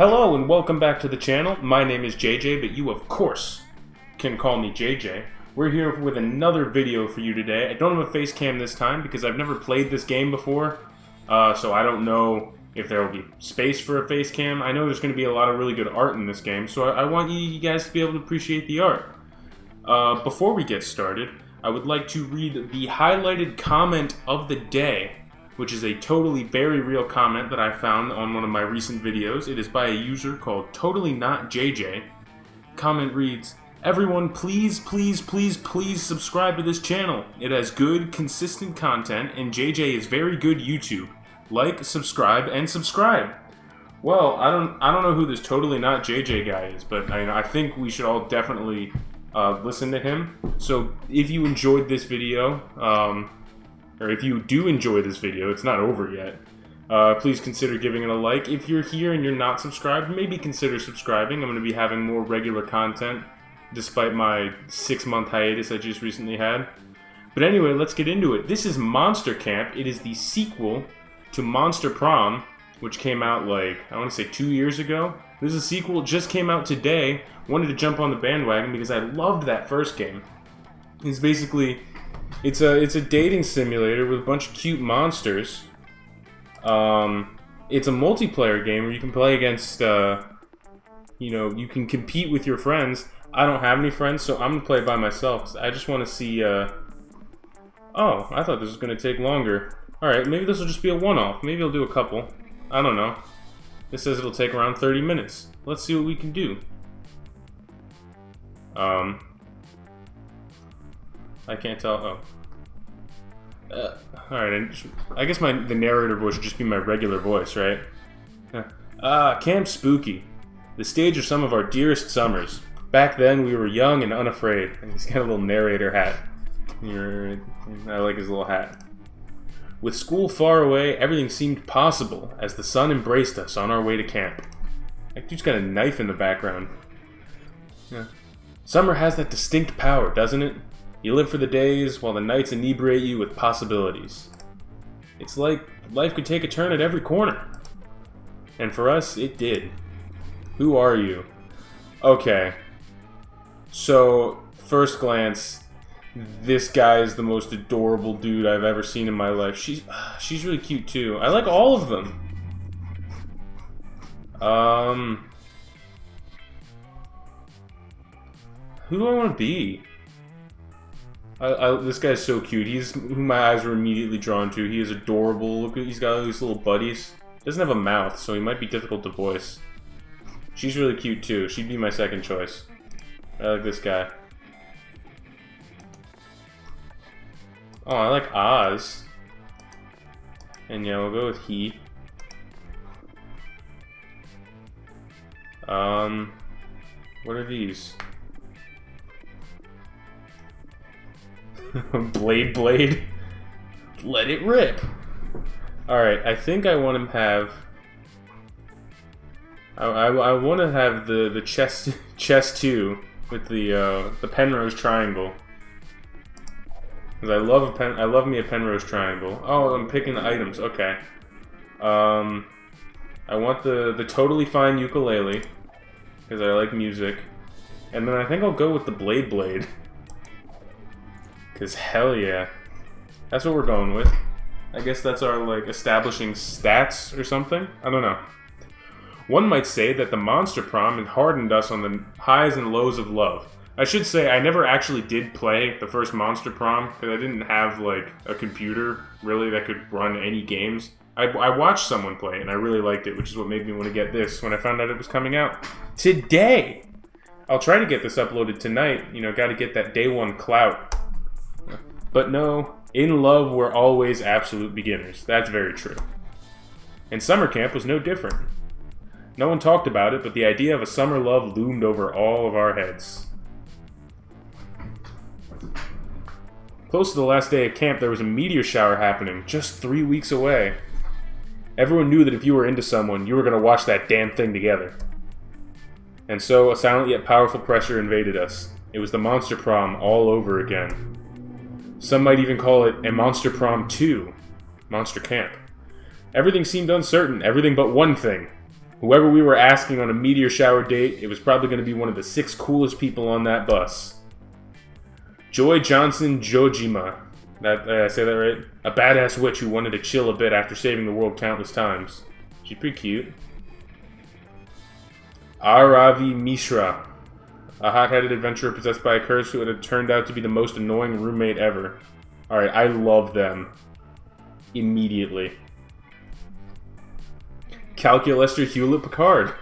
Hello and welcome back to the channel. My name is JJ, but you of course can call me JJ. We're here with another video for you today. I don't have a face cam this time because I've never played this game before, so I don't know if there will be space for a face cam. I know there's going to be a lot of really good art in this game, so I want you guys to be able to appreciate the art. Before we get started, I would like to read the highlighted comment of the day, which is a totally very real comment that I found on one of my recent videos. It is by a user called Totally Not JJ. Comment reads, "Everyone, please, please, please, please subscribe to this channel. It has good, consistent content, and JJ is very good YouTube. Like, subscribe, and subscribe." Well, I don't know who this Totally Not JJ guy is, but I think we should all definitely listen to him. So if you enjoyed this video, or if you do enjoy this video, it's not over yet, please consider giving it a like. If you're here and you're not subscribed, maybe consider subscribing. I'm going to be having more regular content, despite my 6-month hiatus I just recently had. But anyway, let's get into it. This is Monster Camp. It is the sequel to Monster Prom, which came out like, I want to say 2 years ago. This is a sequel, it just came out today. Wanted to jump on the bandwagon because I loved that first game. It's basically... It's a dating simulator with a bunch of cute monsters. It's a multiplayer game where you can play against, you can compete with your friends. I don't have any friends, so I'm gonna play by myself. 'Cause I just want to see, Oh, I thought this was gonna take longer. Alright, maybe this will just be a one-off. Maybe I'll do a couple. I don't know. This says it'll take around 30 minutes. Let's see what we can do. I can't tell. Oh. Alright, I guess the narrator voice should just be my regular voice, right? Camp Spooky. The stage of some of our dearest summers. Back then, we were young and unafraid. And he's got a little narrator hat. I like his little hat. With school far away, everything seemed possible as the sun embraced us on our way to camp. That dude's got a knife in the background. Yeah. Summer has that distinct power, doesn't it? You live for the days, while the nights inebriate you with possibilities. It's like life could take a turn at every corner. And for us, it did. Who are you? Okay. So, first glance, this guy is the most adorable dude I've ever seen in my life. She's really cute too. I like all of them. Who do I want to be? This guy's so cute. He's who my eyes were immediately drawn to. He is adorable. Look, he's got all these little buddies. Doesn't have a mouth, so he might be difficult to voice. She's really cute too. She'd be my second choice. I like this guy. Oh, I like Oz. And yeah, we'll go with he. What are these? Blade. Let it rip. Alright, I think I want to have... I want to have the chest 2 with the Penrose triangle. Because I love me a Penrose triangle. Oh, I'm picking the items. Okay. I want the totally fine ukulele because I like music, and then I think I'll go with the blade. Because hell yeah, that's what we're going with. I guess that's our like establishing stats or something. I don't know. One might say that the Monster Prom had hardened us on the highs and lows of love. I should say I never actually did play the first Monster Prom because I didn't have like a computer really that could run any games. I watched someone play and I really liked it, which is what made me want to get this when I found out it was coming out today. I'll try to get this uploaded tonight. Got to get that day one clout. But no, in love we're always absolute beginners. That's very true. And summer camp was no different. No one talked about it, but the idea of a summer love loomed over all of our heads. Close to the last day of camp, there was a meteor shower happening, just 3 weeks away. Everyone knew that if you were into someone, you were going to watch that damn thing together. And so, a silent yet powerful pressure invaded us. It was the Monster Prom all over again. Some might even call it a Monster Prom 2, Monster Camp. Everything seemed uncertain, everything but one thing. Whoever we were asking on a Meteor Shower date, it was probably going to be one of the 6 coolest people on that bus. Joy Johnson Jojima. Did I say that right? A badass witch who wanted to chill a bit after saving the world countless times. She's pretty cute. Aravi Mishra. A hot-headed adventurer possessed by a curse who had turned out to be the most annoying roommate ever. Alright, I love them. Immediately. Calculester Hewlett Packard.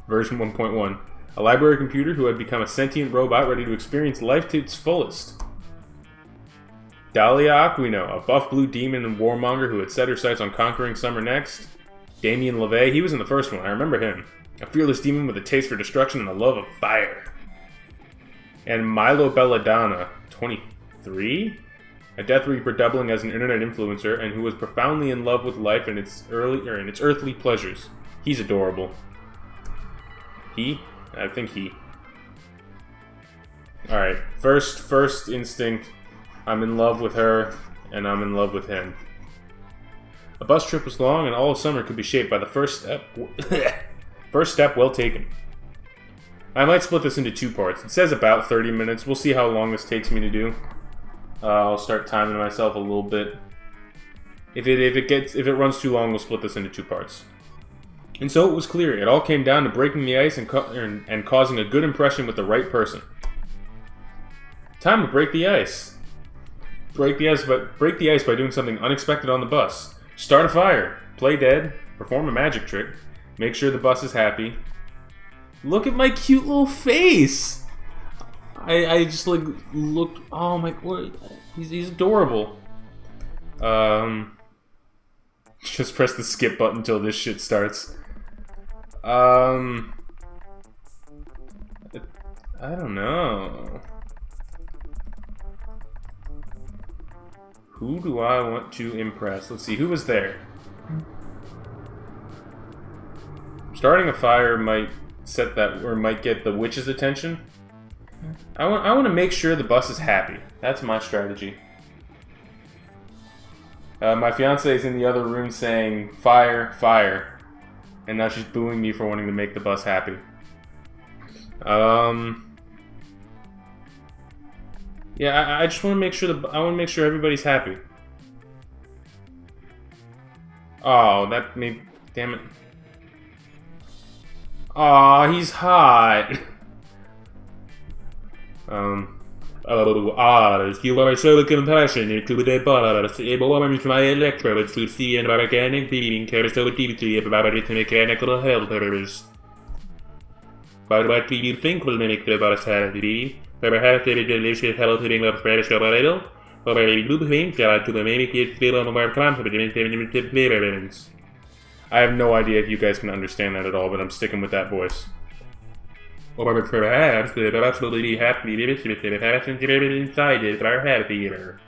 Version 1.1. A library computer who had become a sentient robot ready to experience life to its fullest. Dahlia Aquino, a buff blue demon and warmonger who had set her sights on conquering Summer next. Damien LeVay, he was in the first one, I remember him. A fearless demon with a taste for destruction and a love of fire. And Milo Belladonna, 23? A Death Reaper doubling as an internet influencer and who was profoundly in love with life and its earthly pleasures. He's adorable. He? I think he. Alright, first instinct. I'm in love with her, and I'm in love with him. A bus trip was long, and all of summer could be shaped by the first step. First step well taken. I might split this into 2 parts. It says about 30 minutes. We'll see how long this takes me to do. I'll start timing myself a little bit. If it runs too long, we'll split this into 2 parts. And so it was clear. It all came down to breaking the ice and causing a good impression with the right person. Time to break the ice. Break the ice by doing something unexpected on the bus. Start a fire. Play dead. Perform a magic trick. Make sure the bus is happy. Look at my cute little face. I just like looked. Oh my! What? He's adorable. Just press the skip button until this shit starts. I don't know. Who do I want to impress? Let's see, who was there? Starting a fire might set that, or might get the witch's attention. I want to make sure the bus is happy. That's my strategy. My fiance is in the other room saying, "Fire, fire," and now she's booing me for wanting to make the bus happy. Yeah, I just want to make sure everybody's happy. Oh, that made, damn it. Aw, he's hot. You are so compassionate to the bars, able to my electrodes to see and organic being care so deeply about its mechanical helpers. But what do you think will make the bars happy? Perhaps a delicious helping of fresh chocolate, or a blue paint job to make it feel more confident in the appearance. I have no idea if you guys can understand that at all, but I'm sticking with that voice. Or perhaps the bus will be happy with the passengers inside it are happier.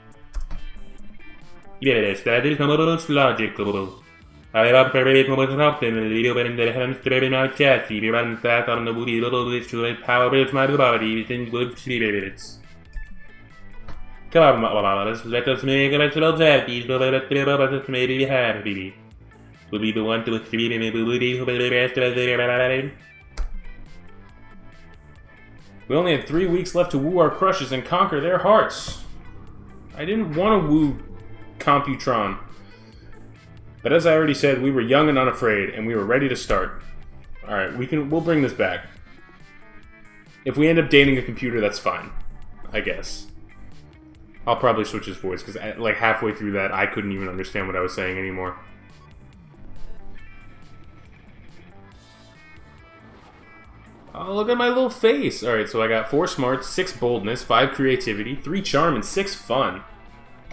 Yes, that is almost logical. I operate most optimally when the hamster in our chassis runs back on the wheel which to empower my body in good spirits. Come on, let us make ourselves happy so that the bus may be happy. Will be the one to scream in the booty for the rest of their life. We only had 3 weeks left to woo our crushes and conquer their hearts. I didn't want to woo Computron. But as I already said, we were young and unafraid, and we were ready to start. Alright, we'll bring this back. If we end up dating a computer, that's fine. I guess. I'll probably switch his voice, because like halfway through that, I couldn't even understand what I was saying anymore. Oh, look at my little face! Alright, so I got 4 smarts, 6 boldness, 5 creativity, 3 charm, and 6 fun.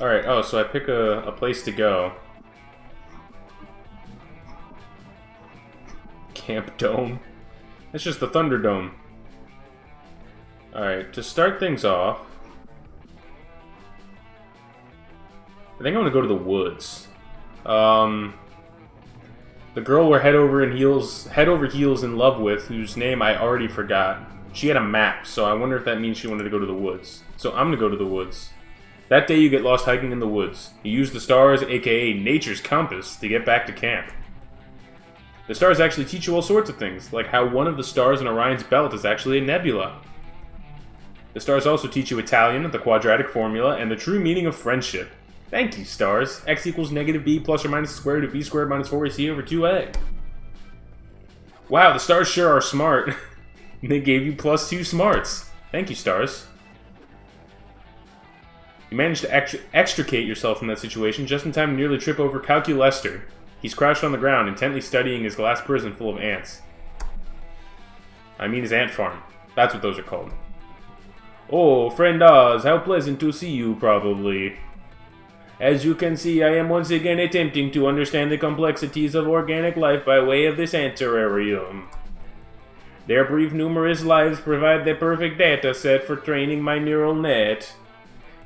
Alright, oh, so I pick a place to go. Camp Dome. It's just the Thunderdome. Alright, to start things off, I think I'm gonna go to the woods. The girl we're head over heels in love with, whose name I already forgot, she had a map, so I wonder if that means she wanted to go to the woods. So I'm gonna go to the woods. That day you get lost hiking in the woods. You use the stars, aka nature's compass, to get back to camp. The stars actually teach you all sorts of things, like how one of the stars in Orion's belt is actually a nebula. The stars also teach you Italian, the quadratic formula, and the true meaning of friendship. Thank you, stars. X equals negative b plus or minus the square root of b squared minus 4ac over 2a. Wow, the stars sure are smart. They gave you +2 smarts. Thank you, stars. You managed to extricate yourself from that situation just in time to nearly trip over Calculester. He's crouched on the ground, intently studying his glass prison full of ants. I mean his ant farm. That's what those are called. Oh, friend Oz, how pleasant to see you, probably. As you can see, I am once again attempting to understand the complexities of organic life by way of this ant terrarium. Their brief, numerous lives provide the perfect data set for training my neural net.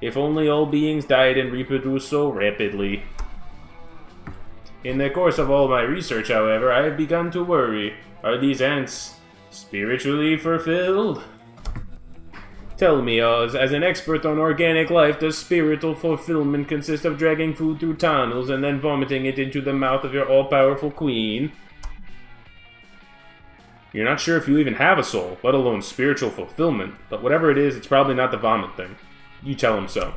If only all beings died and reproduced so rapidly. In the course of all my research, however, I have begun to worry. Are these ants spiritually fulfilled? Tell me, Oz, as an expert on organic life, does spiritual fulfillment consist of dragging food through tunnels and then vomiting it into the mouth of your all-powerful queen? You're not sure if you even have a soul, let alone spiritual fulfillment, but whatever it is, it's probably not the vomit thing. You tell him so.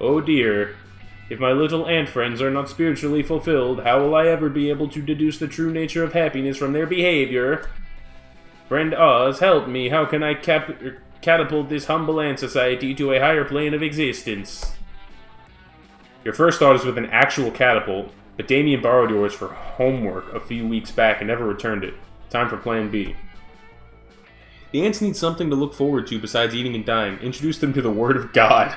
Oh dear. If my little ant friends are not spiritually fulfilled, how will I ever be able to deduce the true nature of happiness from their behavior? Friend Oz, help me. How can I catapult this humble ant society to a higher plane of existence? Your first thought is with an actual catapult, but Damien borrowed yours for homework a few weeks back and never returned it. Time for plan B. The ants need something to look forward to besides eating and dying. Introduce them to the Word of God.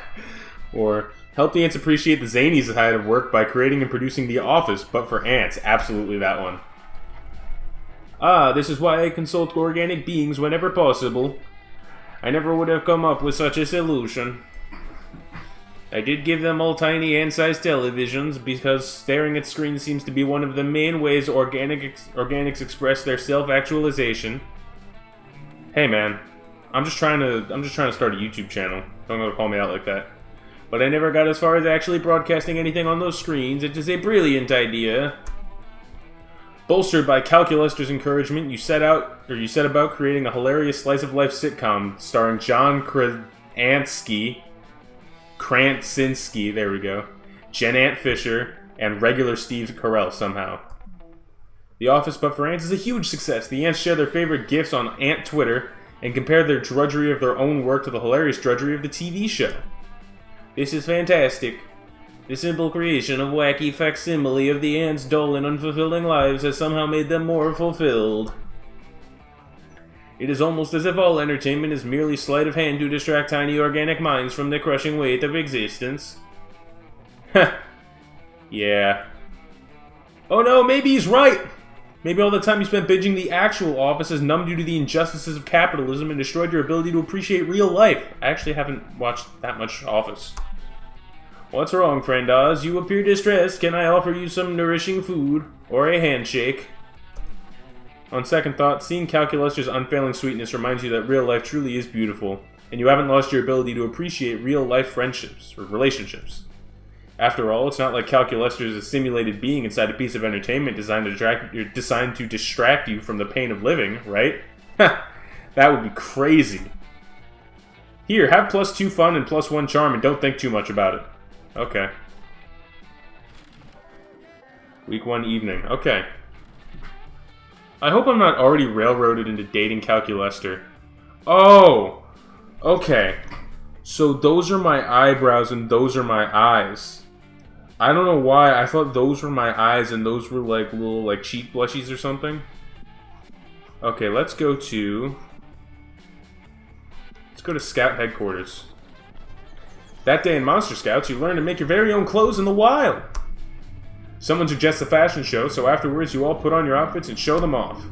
Or help the ants appreciate the zany side of work by creating and producing The Office, but for ants. Absolutely that one. Ah, this is why I consult organic beings whenever possible. I never would have come up with such a solution. I did give them all tiny ant-sized televisions because staring at screens seems to be one of the main ways organics express their self-actualization. Hey man, I'm just trying to start a YouTube channel. Don't go to call me out like that. But I never got as far as actually broadcasting anything on those screens. It is a brilliant idea. Bolstered by Calculester's encouragement, you set about creating a hilarious slice-of-life sitcom starring John Krasinski, there we go, Jen Ant Fisher, and regular Steve Carell somehow. The Office but for Ants is a huge success. The ants share their favorite gifs on Ant Twitter and compare their drudgery of their own work to the hilarious drudgery of the TV show. This is fantastic. The simple creation of wacky facsimile of the ants' dull and unfulfilling lives has somehow made them more fulfilled. It is almost as if all entertainment is merely sleight of hand to distract tiny organic minds from the crushing weight of existence. Heh. Yeah. Oh no, maybe he's right! Maybe all the time you spent binging the actual Office has numbed you to the injustices of capitalism and destroyed your ability to appreciate real life. I actually haven't watched that much Office. What's wrong, friend Oz? You appear distressed. Can I offer you some nourishing food? Or a handshake? On second thought, seeing Calculester's unfailing sweetness reminds you that real life truly is beautiful, and you haven't lost your ability to appreciate real life friendships, or relationships. After all, it's not like Calculester is a simulated being inside a piece of entertainment designed to distract you from the pain of living, right? That would be crazy. Here, have +2 fun and +1 charm and don't think too much about it. Okay. Week 1 evening. Okay. I hope I'm not already railroaded into dating Calculester. Oh! Okay. So those are my eyebrows and those are my eyes. I don't know why, I thought those were my eyes and those were like little like cheek blushies or something. Okay, let's go to Scout Headquarters. That day in Monster Scouts, you learn to make your very own clothes in the wild. Someone suggests a fashion show, so afterwards you all put on your outfits and show them off.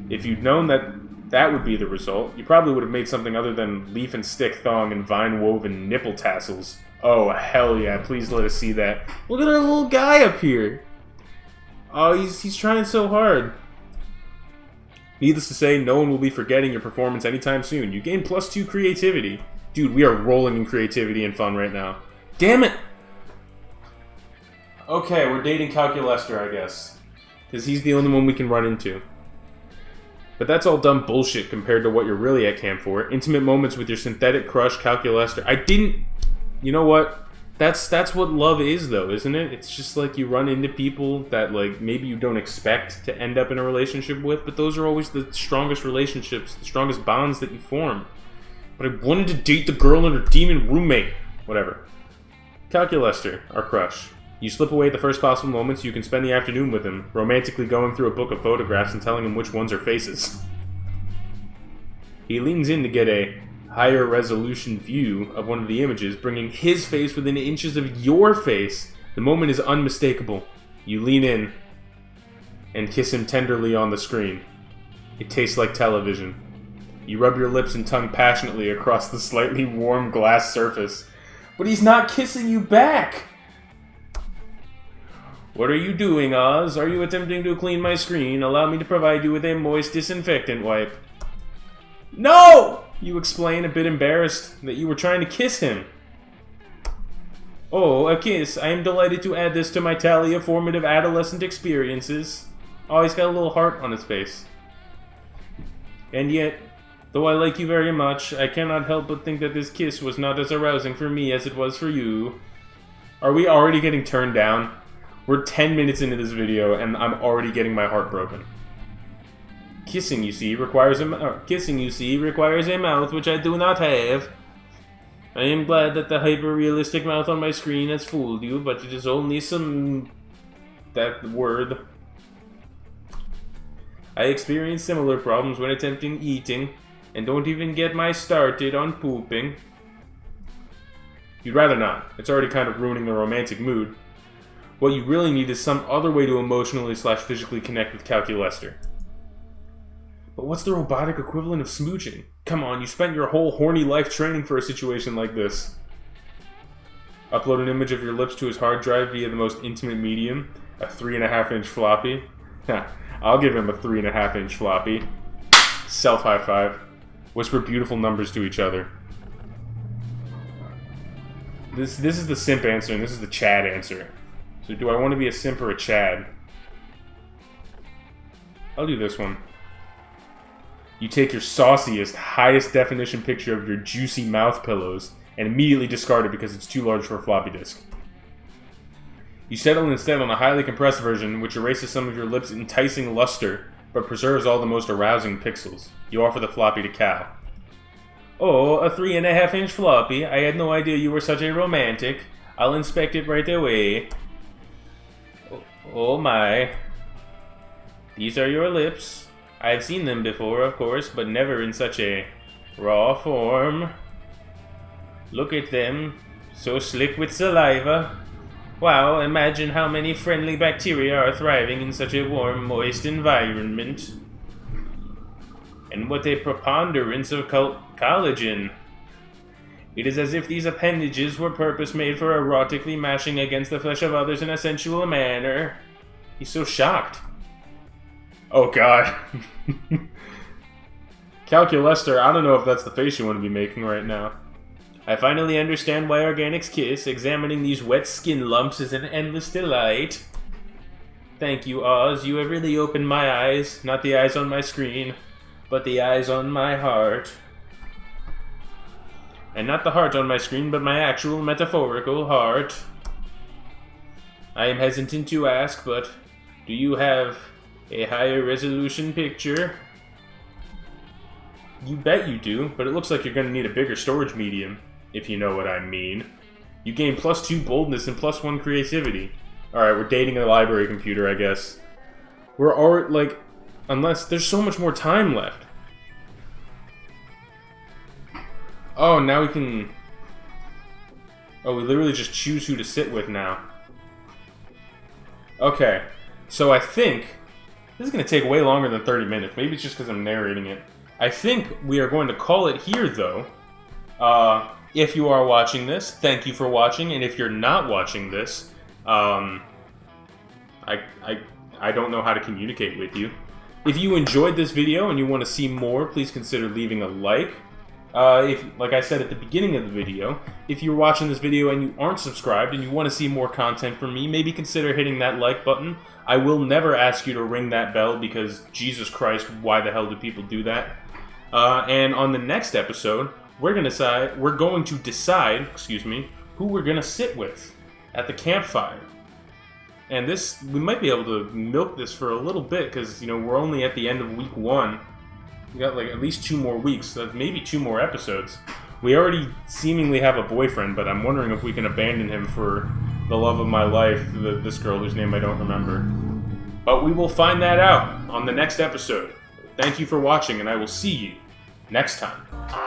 If you'd known that would be the result, you probably would have made something other than leaf and stick thong and vine-woven nipple tassels. Oh, hell yeah, please let us see that. Look at our little guy up here. Oh, he's trying so hard. Needless to say, no one will be forgetting your performance anytime soon. You gain +2 creativity. Dude, we are rolling in creativity and fun right now. Damn it! Okay, we're dating Calculester, I guess. because he's the only one we can run into. But that's all dumb bullshit compared to what you're really at camp for. Intimate moments with your synthetic crush, Calculester. You know what? That's what love is, though, isn't it? It's just like you run into people that, like, maybe you don't expect to end up in a relationship with, but those are always the strongest relationships, the strongest bonds that you form. But I wanted to date the girl and her demon roommate. Whatever. Calculester, our crush. You slip away at the first possible moment so you can spend the afternoon with him, romantically going through a book of photographs and telling him which ones are faces. He leans in to get a higher resolution view of one of the images, bringing his face within inches of your face. The moment is unmistakable. You lean in and kiss him tenderly on the screen. It tastes like television. You rub your lips and tongue passionately across the slightly warm glass surface. But he's not kissing you back! What are you doing, Oz? Are you attempting to clean my screen? Allow me to provide you with a moist disinfectant wipe. No! You explain, a bit embarrassed, that you were trying to kiss him. Oh, a kiss. I am delighted to add this to my tally of formative adolescent experiences. Oh, he's got a little heart on his face. And yet, though I like you very much, I cannot help but think that this kiss was not as arousing for me as it was for you. Are we already getting turned down? We're 10 minutes into this video, and I'm already getting my heart broken. Kissing, you see, requires a mouth which I do not have. I am glad that the hyper-realistic mouth on my screen has fooled you, but it is only that word. I experience similar problems when attempting eating, and don't even get my started on pooping. You'd rather not. It's already kind of ruining the romantic mood. What you really need is some other way to emotionally/physically connect with Calculester. But what's the robotic equivalent of smooching? Come on, you spent your whole horny life training for a situation like this. Upload an image of your lips to his hard drive via the most intimate medium, a 3.5-inch floppy. I'll give him a 3.5-inch floppy. Self-high five. Whisper beautiful numbers to each other. This is the simp answer, and this is the Chad answer. So do I want to be a simp or a Chad? I'll do this one. You take your sauciest, highest definition picture of your juicy mouth pillows and immediately discard it because it's too large for a floppy disk. You settle instead on a highly compressed version which erases some of your lips' enticing luster but preserves all the most arousing pixels. You offer the floppy to Cal. Oh, a 3.5-inch floppy. I had no idea you were such a romantic. I'll inspect it right away. Oh my. These are your lips. I've seen them before, of course, but never in such a raw form. Look at them, so slick with saliva. Wow, imagine how many friendly bacteria are thriving in such a warm, moist environment. And what a preponderance of collagen. It is as if these appendages were purpose-made for erotically mashing against the flesh of others in a sensual manner. He's so shocked. Oh god. Calculester, I don't know if that's the face you want to be making right now. I finally understand why organics kiss. Examining these wet skin lumps is an endless delight. Thank you, Oz. You have really opened my eyes. Not the eyes on my screen, but the eyes on my heart. And not the heart on my screen, but my actual metaphorical heart. I am hesitant to ask, but do you have a higher resolution picture? You bet you do, but it looks like you're going to need a bigger storage medium, if you know what I mean. You gain +2 boldness and +1 creativity. Alright, we're dating a library computer, I guess. We're already, like, unless there's so much more time left. Oh, now we can... Oh, we literally just choose who to sit with now. Okay, so I think... This is going to take way longer than 30 minutes. Maybe it's just because I'm narrating it. I think we are going to call it here, though. If you are watching this, thank you for watching. And if you're not watching this, I don't know how to communicate with you. If you enjoyed this video and you want to see more, please consider leaving a like. If, like I said at the beginning of the video, if you're watching this video and you aren't subscribed and you want to see more content from me, maybe consider hitting that like button. I will never ask you to ring that bell because, Jesus Christ, why the hell do people do that? And on the next episode, we're going to decide, who we're going to sit with at the campfire. And this, we might be able to milk this for a little bit because, you know, we're only at the end of week 1. We got like at least 2 more weeks, so maybe 2 more episodes. We already seemingly have a boyfriend, but I'm wondering if we can abandon him for the love of my life, this girl whose name I don't remember. But we will find that out on the next episode. Thank you for watching, and I will see you next time.